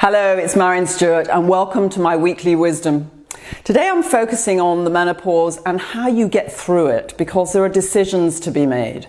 Hello, it's Stewart and welcome to my weekly wisdom. Today I'm focusing on the menopause and how you get through it, because there are decisions to be made.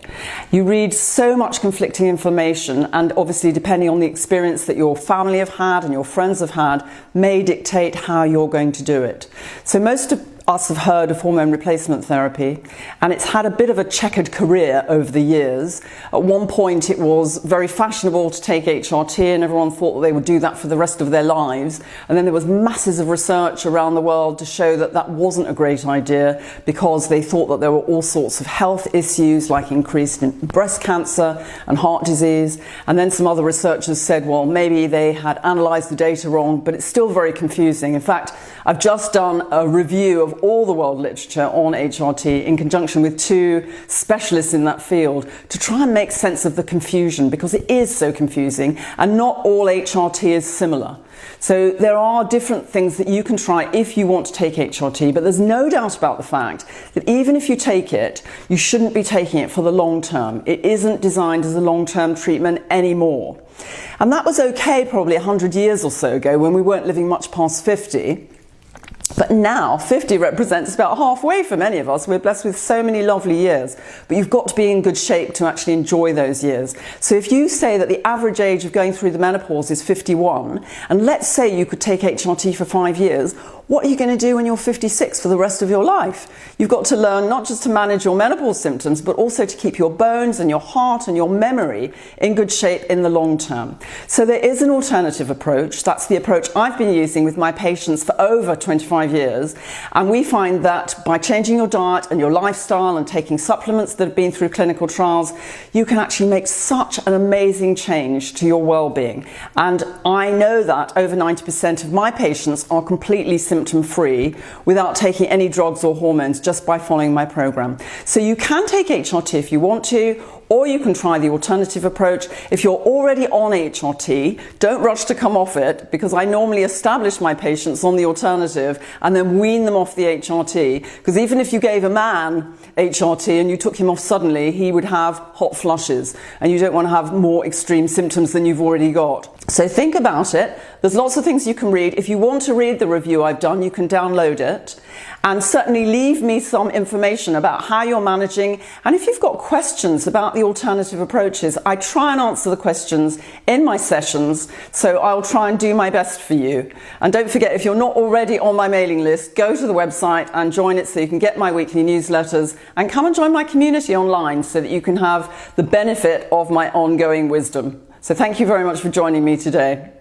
You read so much conflicting information, and obviously depending on the experience that your family have had and your friends have had may dictate how you're going to do it. So most of us have heard of hormone replacement therapy, and it's had a bit of a checkered career over the years. At one point it was very fashionable to take HRT and everyone thought that they would do that for the rest of their lives, and then there was masses of research around the world to show that that wasn't a great idea, because they thought that there were all sorts of health issues like increased breast cancer and heart disease. And then some other researchers said, well, maybe they had analysed the data wrong, but it's still very confusing. In fact, I've just done a review of all the world literature on HRT in conjunction with two specialists in that field to try and make sense of the confusion, because it is so confusing and not all HRT is similar. So there are different things that you can try if you want to take HRT, but there's no doubt about the fact that even if you take it, you shouldn't be taking it for the long term. It isn't designed as a long-term treatment anymore. And that was okay probably 100 years or so ago when we weren't living much past 50. But now 50 represents about halfway for many of us. We're blessed with so many lovely years, but you've got to be in good shape to actually enjoy those years. So if you say that the average age of going through the menopause is 51, and let's say you could take HRT for 5 years, what are you going to do when you're 56 for the rest of your life? You've got to learn not just to manage your menopause symptoms, but also to keep your bones and your heart and your memory in good shape in the long term. So there is an alternative approach. That's the approach I've been using with my patients for over 25 years. And we find that by changing your diet and your lifestyle and taking supplements that have been through clinical trials, you can actually make such an amazing change to your well-being. And I know that over 90% of my patients are completely symptom-free without taking any drugs or hormones, just by following my program. So you can take HRT if you want to, or you can try the alternative approach. If you're already on HRT, don't rush to come off it, because I normally establish my patients on the alternative and then wean them off the HRT, because even if you gave a man HRT and you took him off suddenly, he would have hot flushes, and you don't want to have more extreme symptoms than you've already got. So think about it. There's lots of things you can read. If you want to read the review I've done, you can download it, and certainly leave me some information about how you're managing. And if you've got questions about the alternative approaches, I try and answer the questions in my sessions, so I'll try and do my best for you. And don't forget, if you're not already on my mailing list, go to the website and join it so you can get my weekly newsletters, and come and join my community online so that you can have the benefit of my ongoing wisdom. So thank you very much for joining me today.